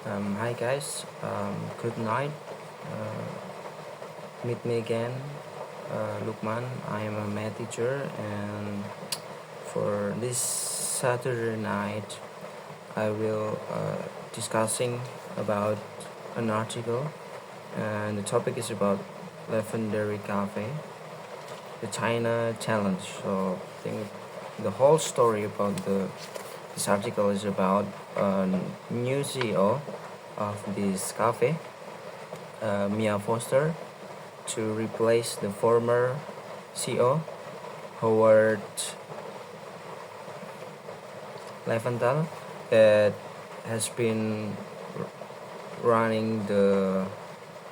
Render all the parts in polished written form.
Hi guys, good night. Meet me again, Lukman. I am a math teacher, and for this Saturday night, I will discussing about an article, and the topic is about Levendary Cafe, the China challenge. So I think the whole story about this article is about a new CEO of this cafe, Mia Foster, to replace the former CEO, Howard Leventhal, that has been running the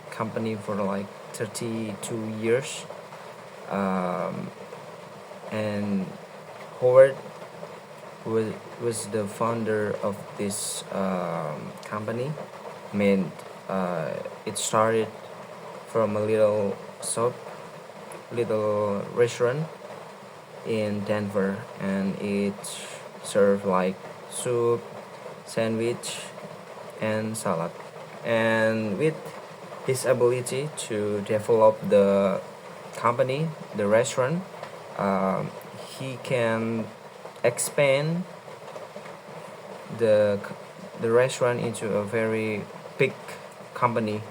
company for like 32 years. Um, and Howard was the founder of this company. I mean, it started from a little restaurant in Denver, and it served like soup, sandwich, and salad. And with his ability to develop the company, the restaurant, um, he can expand the the restaurant into a very big company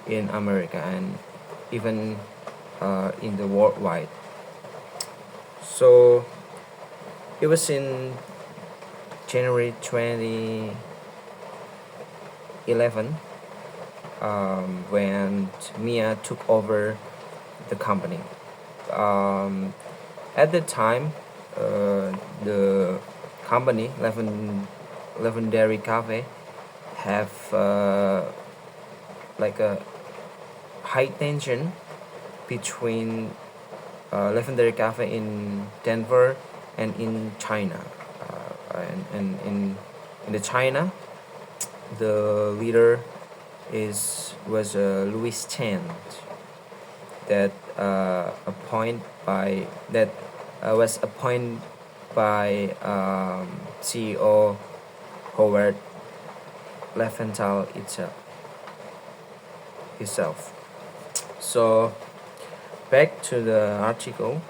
in America and even in the worldwide. So it was in January 2011 when Mia took over the company. Um, at the time, the company Levendary Cafe have like a high tension between Levendary Cafe in Denver and in China. In the China, the leader was Louis Chen, that was appointed by CEO Howard Leventhal himself. So back to the article.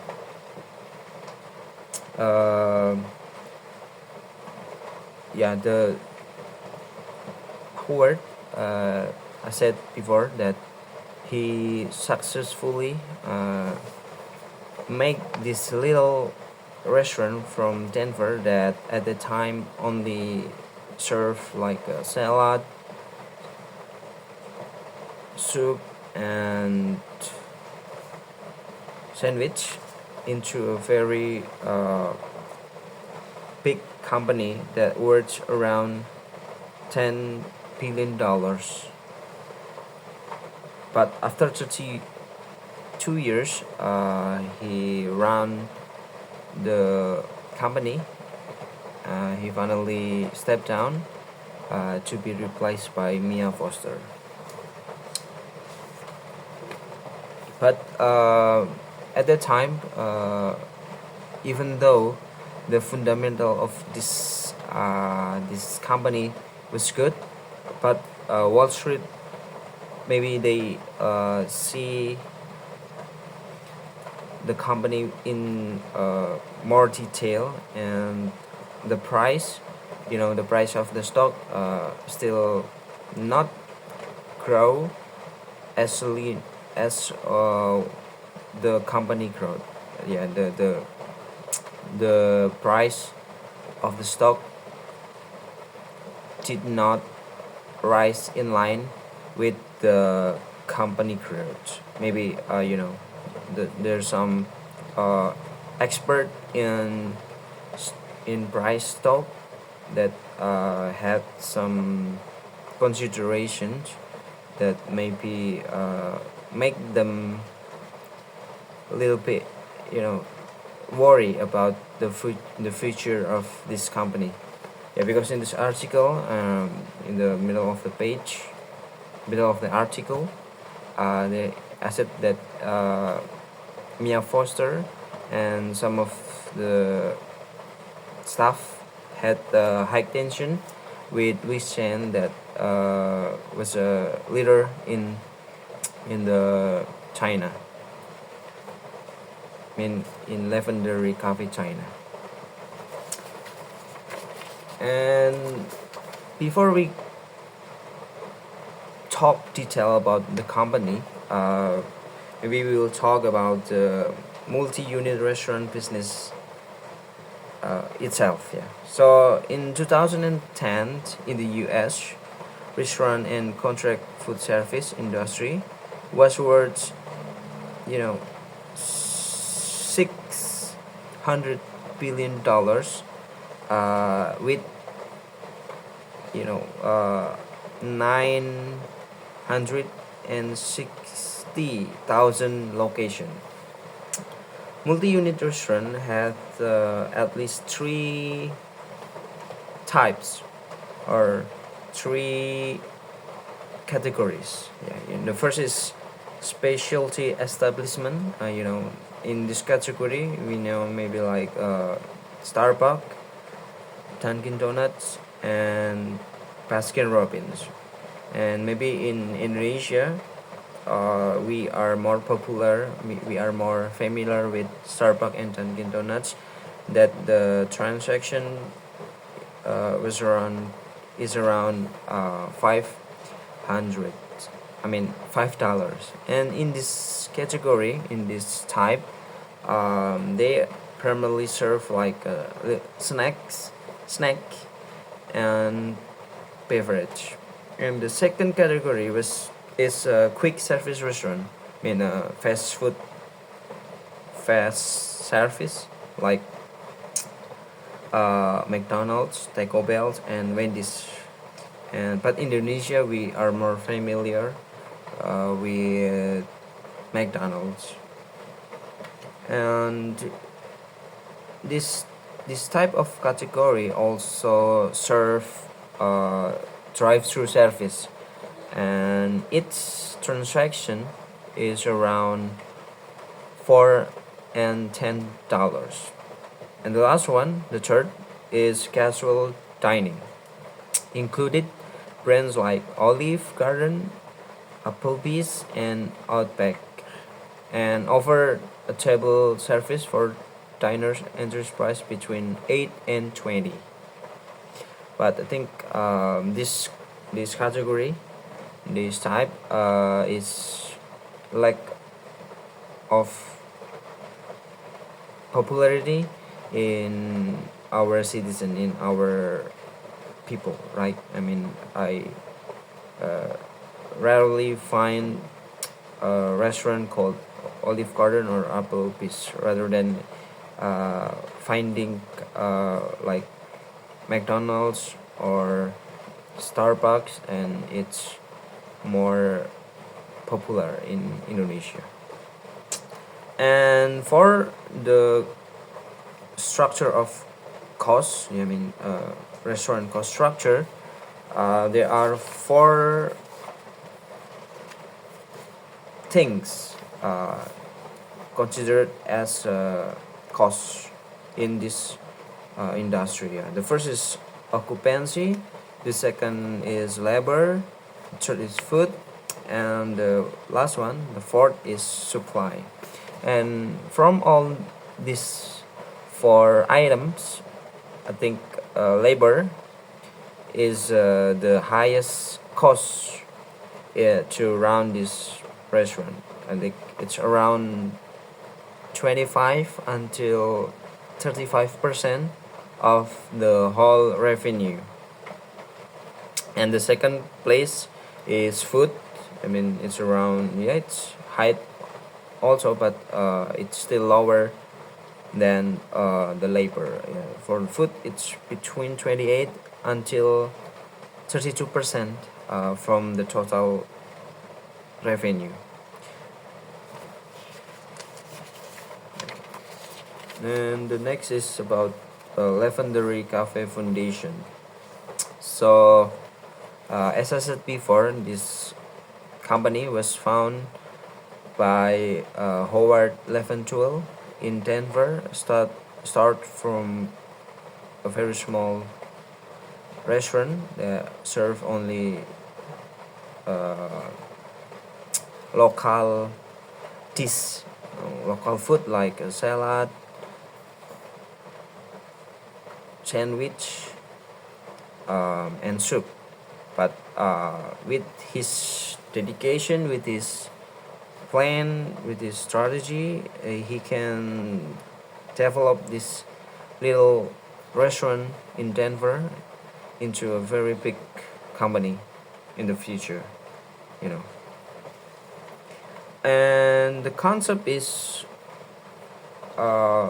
Yeah, the Howard, I said before that he successfully make this little restaurant from Denver that at the time only serve like a salad, soup, and sandwich into a very big company that worth around $10 billion. But after 32 years, he ran the company. He finally stepped down to be replaced by Mia Foster. But at that time, even though the fundamental of this company was good, but Wall Street, maybe they see the company in more detail, and the price, the price of the stock still not grow as as the company growth. Yeah, the price of the stock did not rise in line with the company growth. Maybe there's some expert in price stock that had some considerations that maybe make them a little bit, worry about the future of this company. Yeah, because in this article, in the middle of the article, I said that Mia Foster and some of the staff had high tension with this chain that was a leader in the China. I mean, in Levendary Cafe, China. And before we talk detail about the company, maybe we will talk about the multi-unit restaurant business itself. Yeah. So in 2010, in the U.S., restaurant and contract food service industry was worth, you know, $600 billion, with 960,000 location. Multi-unit restaurant has at least three types or three categories. Yeah, the first is specialty establishment. In this category, we know maybe like Starbucks, Dunkin' Donuts, and Baskin Robbins. And maybe in Indonesia, we are more popular. We are more familiar with Starbucks and Dunkin' Donuts. That the transaction was around is around 500. I mean $5. And in this category, in this type, they primarily serve like snack, and beverage. And the second category is a quick service restaurant. I mean fast service like McDonald's, Taco Bell, and Wendy's. But Indonesia, we are more familiar with McDonald's. And this this type of category also serve drive-through service, and its transaction is around $4 and $10. And the last one, the third, is casual dining, included brands like Olive Garden, Applebee's, and Outback, and offer a table service for diners entry price between 8 and 20. But I think this category, this type, is lack of popularity in our citizen, in our people, right? I mean, I rarely find a restaurant called Olive Garden or Applebee's rather than finding like McDonald's or Starbucks, and it's more popular in Indonesia. And for the structure of costs, I mean restaurant cost structure, there are four things considered as costs in this industry. The first is occupancy, the second is labor, the third is food, and the last one, the fourth, is supply. And from all these four items, I think labor is the highest cost to run this restaurant. I think it's around 25 until 35% of the whole revenue. And the second place is food. I mean, it's around, yeah, it's high also, but it's still lower than the labor. Yeah. For food, it's between 28 until 32% from the total revenue. And the next is about Levendary Cafe Foundation. So, as I said before, this company was founded by Howard Leventhal in Denver. Start from a very small restaurant that serve only uh, local dish, local food like a salad, sandwich, and soup. But with his dedication, with his plan, with his strategy, he can develop this little restaurant in Denver into a very big company in the future, you know. And the concept is, uh,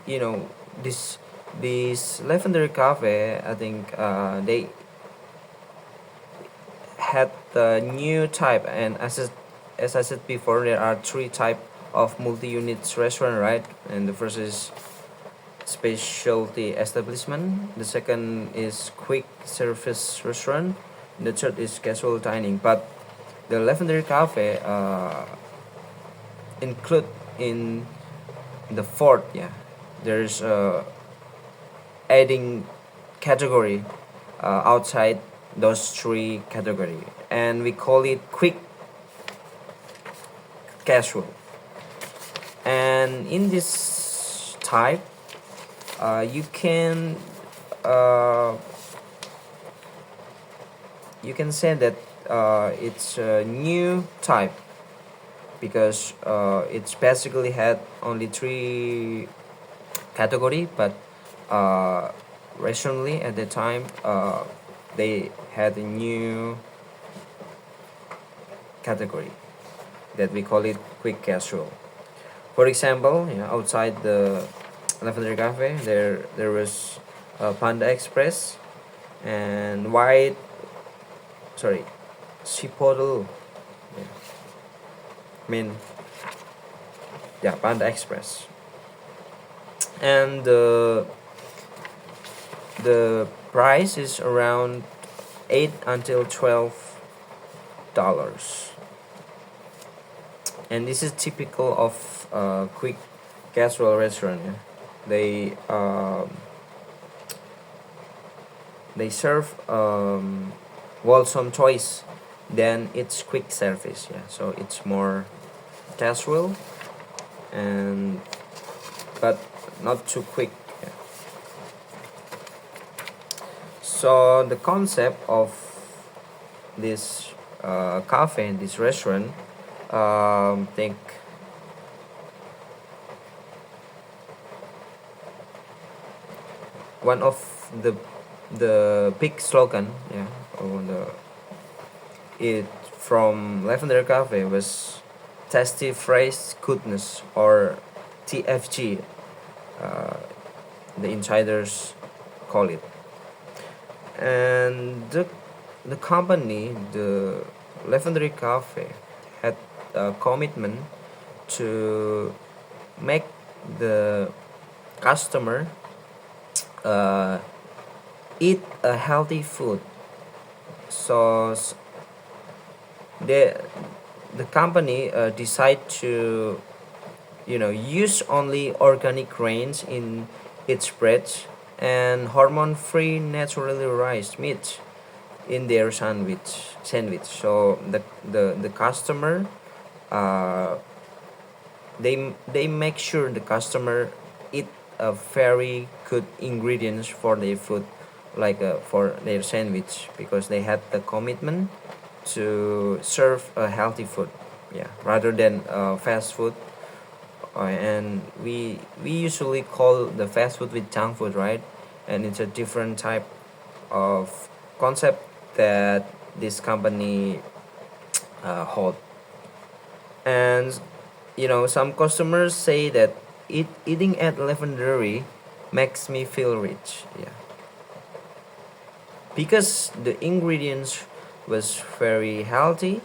you know, this Levendary Cafe. I think they had the new type, and as I said before, there are three type of multi-units restaurant, right? And the first is specialty establishment. The second is quick service restaurant. The third is casual dining. But the Levendary Cafe include in the fourth. Yeah, there's adding category outside those three category, and we call it quick casual. And in this type, you can uh, you can say that it's a new type because it's basically had only three category, but uh, recently at the time they had a new category that we call it quick casual. For example, outside the Lavender Cafe, there was Panda Express and White, sorry, Chipotle. Yeah. I mean, yeah, Panda Express, and the price is around $8 until $12, and this is typical of quick casual restaurant. Yeah? They they serve wholesome choice than its quick service. Yeah, so it's more casual and but not too quick. Yeah. So the concept of this cafe, this restaurant, think one of the big slogan, yeah, on the it from Lavender Cafe was tasty fresh goodness, or TFG, uh, the insiders call it. And the company, the Levendary Cafe, had a commitment to make the customer uh, eat a healthy food. So the the company decide to use only organic grains in its bread and hormone-free naturally raised meat in their sandwich. So the customer, uh, they make sure the customer eat a very good ingredients for their food, like for their sandwich, because they had the commitment to serve a healthy food, yeah, rather than fast food. And we usually call the fast food with junk food, right? And it's a different type of concept that this company hold. And some customers say that eating at Levendary makes me feel rich, yeah, because the ingredients was very healthy.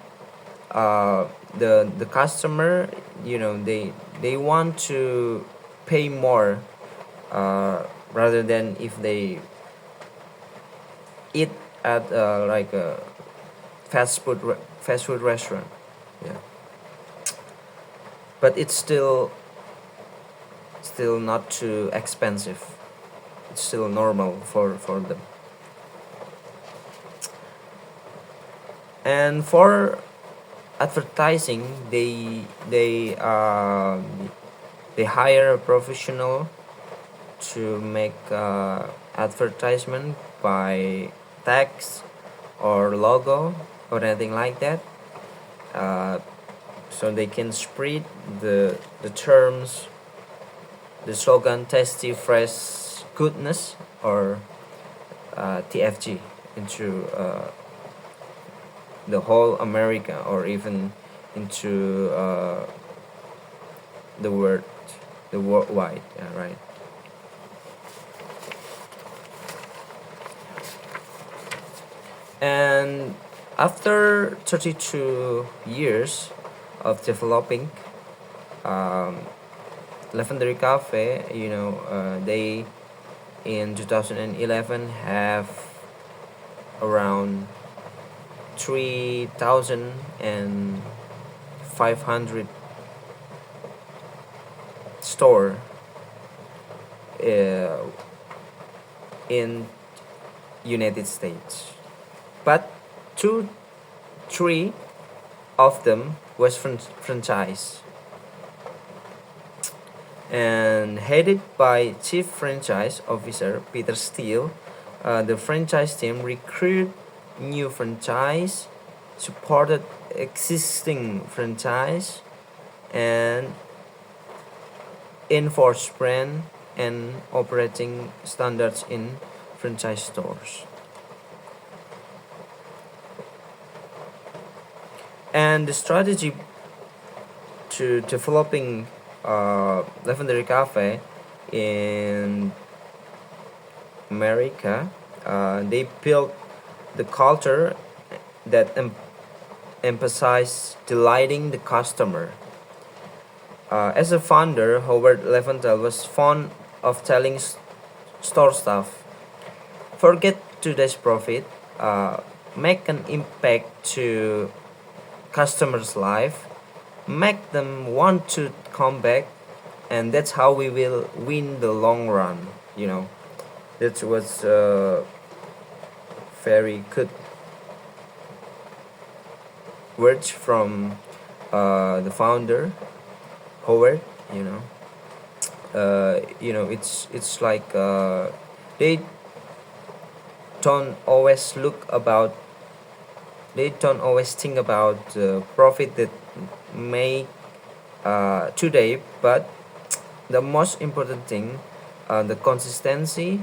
The customer, they want to pay more, rather than if they eat at like a fast food restaurant, yeah. But it's still not too expensive. It's still normal for them. And for advertising, they hire a professional to make advertisement by text or logo or anything like that, uh, so they can spread the terms, the slogan tasty fresh goodness, or TFG, into the whole America, or even into the world, the worldwide, right? And after 32 years of developing, um, Levendary Cafe, they in 2011 have around 3,500 store in United States, but 2-3 of them was franchise, and headed by Chief Franchise Officer Peter Steele. The franchise team recruited new franchise, supported existing franchise, and enforced brand and operating standards in franchise stores. And the strategy to developing Levendary Cafe in America, they built the culture that emphasized delighting the customer. As a founder, Howard Leventhal was fond of telling store staff, forget today's profit, make an impact to customers' life, make them want to come back, and that's how we will win the long run. That was very good words from the founder Howard. It's like they don't always they don't always think about the profit that make today, but the most important thing, the consistency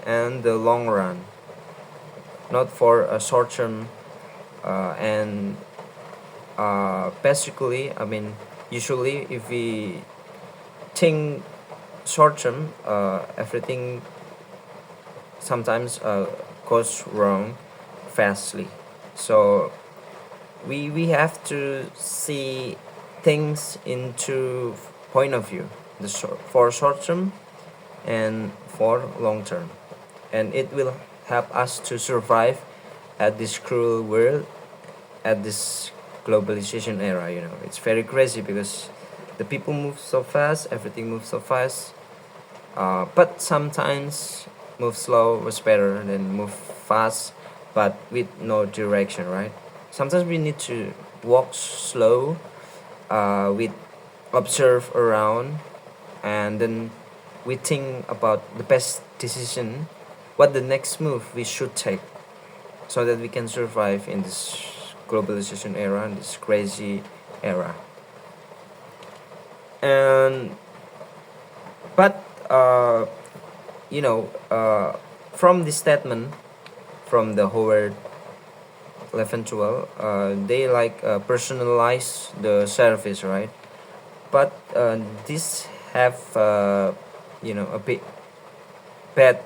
and the long run, not for a short term. And basically, usually if we think short term, everything sometimes goes wrong fastly. So we have to see things into point of view, for short term and for long term, and it will help us to survive at this cruel world, at this globalization era. It's very crazy because the people move so fast, everything moves so fast, but sometimes move slow was better than move fast but with no direction, right? Sometimes we need to walk slow, with observe around, and then we think about the best decision, what the next move we should take, so that we can survive in this globalization era, in this crazy era. And but from this statement from the Howard Leventhal, they personalize the service, right? But this have a bit bad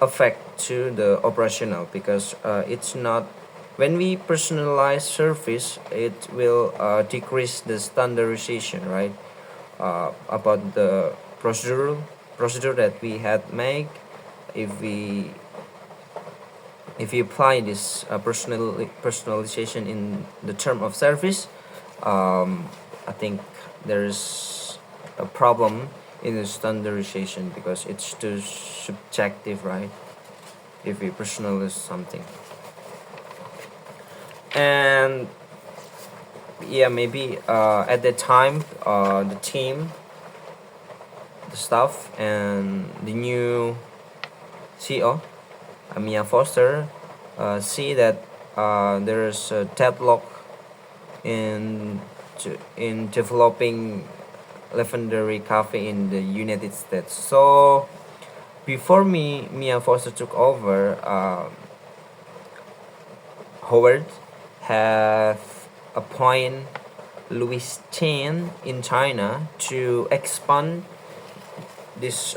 effect to the operational, because it's not, when we personalize service, it will decrease the standardization, right? About the procedure that we had make. If we apply this personalization in the term of service, I think there's a problem in the standardization because it's too subjective, right? if we personalize something. And yeah, maybe at that time, the team, the staff, and the new CEO, Mia Foster, see that there's a deadlock in in developing Levendary Cafe in the United States. So before Mia Foster took over, Howard have appointed Louis Chen in China to expand this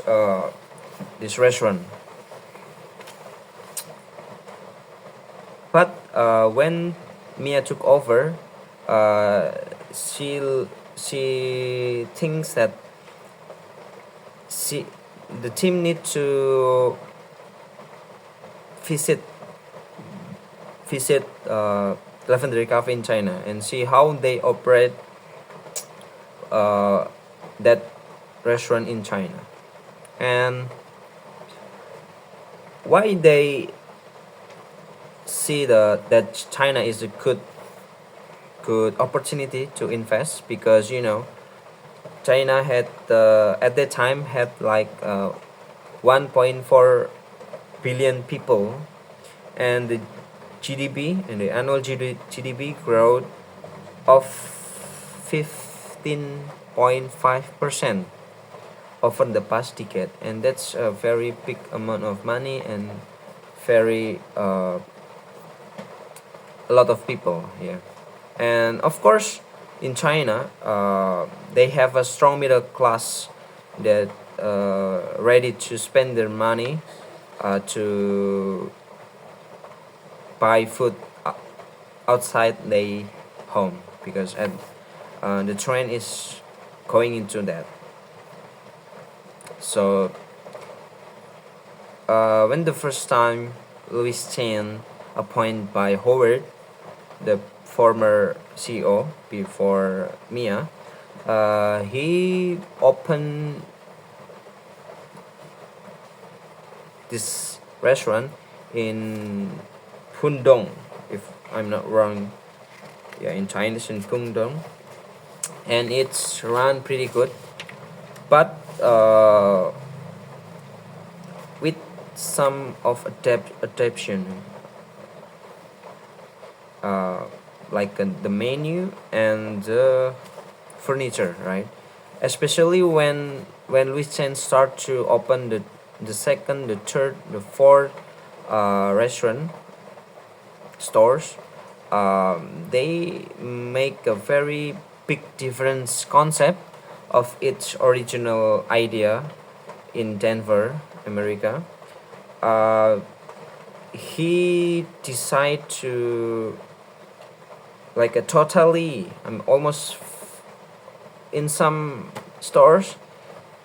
this restaurant. But when Mia took over, uh, she she thinks that she the team need to visit Levendary Cafe in China and see how they operate uh, that restaurant in China, and why they see that China is a good opportunity to invest, because China had at that time had like 1.4 billion people, and the GDP and the annual GDP growth of 15.5% over the past decade, and that's a very big amount of money and very a lot of people here. And of course, in China, they have a strong middle class that ready to spend their money to buy food outside their home, because the trend is going into that. So when the first time Louis Chen appointed by Howard, the former CEO before Mia, he opened this restaurant in Pudong, if I'm not wrong. Yeah, in Chinese, in Pudong, and it's run pretty good, but with some of adaptation, like the menu and the furniture, right? Especially when Louis Chen start to open the second, the third, the fourth restaurant stores, they make a very big difference concept of its original idea in Denver, America. He decided to like a totally almost in some stores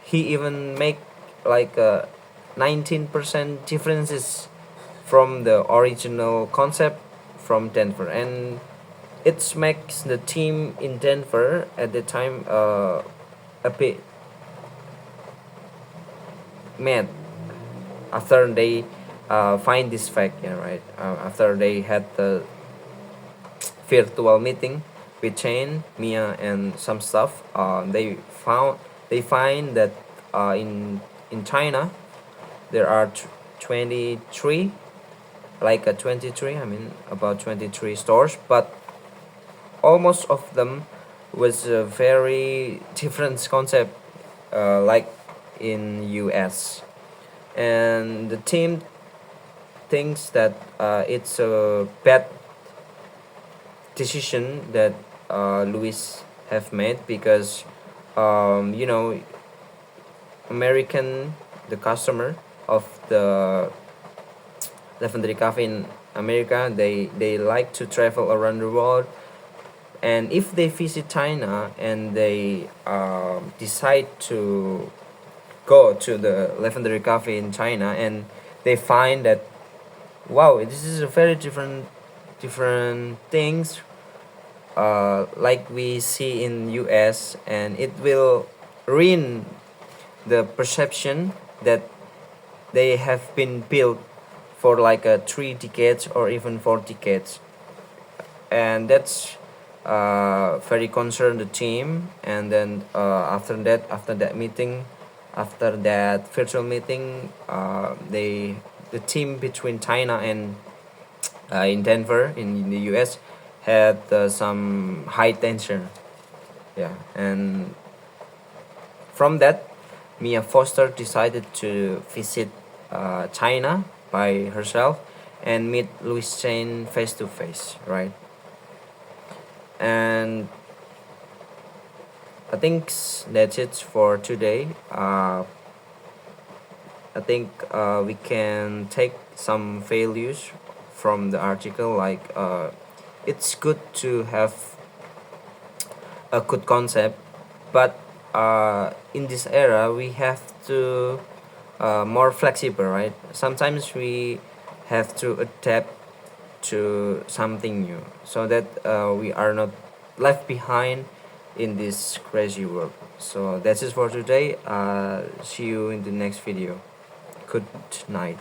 he even make like a 19% differences from the original concept from Denver, and it makes the team in Denver at the time a bit mad after they find this fact, yeah, right, after they had the virtual meeting with Chen, Mia, and some stuff. They find that in China there are 23, like a 23. I mean about 23 stores, but almost of them was a very different concept, like in U.S. And the team thinks that it's a bad decision that Louis have made, because American, the customer of the Levendary Cafe in America, they like to travel around the world, and if they visit China and they decide to go to the Levendary Cafe in China, and they find that wow, this is a very different things like we see in US, and it will ruin the perception that they have been built for like 3 decades or even 4 decades, and that's very concerned the team. And then after that meeting, after that virtual meeting, the team between China and in Denver in the US had some high tension. Yeah, and from that, Mia Foster decided to visit China by herself and meet Louis Chen face to face, right? And I think that's it for today. I think we can take some values from the article, like it's good to have a good concept, but in this era we have to more flexible, right? Sometimes we have to adapt to something new so that we are not left behind in this crazy world. So that's it for today. See you in the next video. Good night.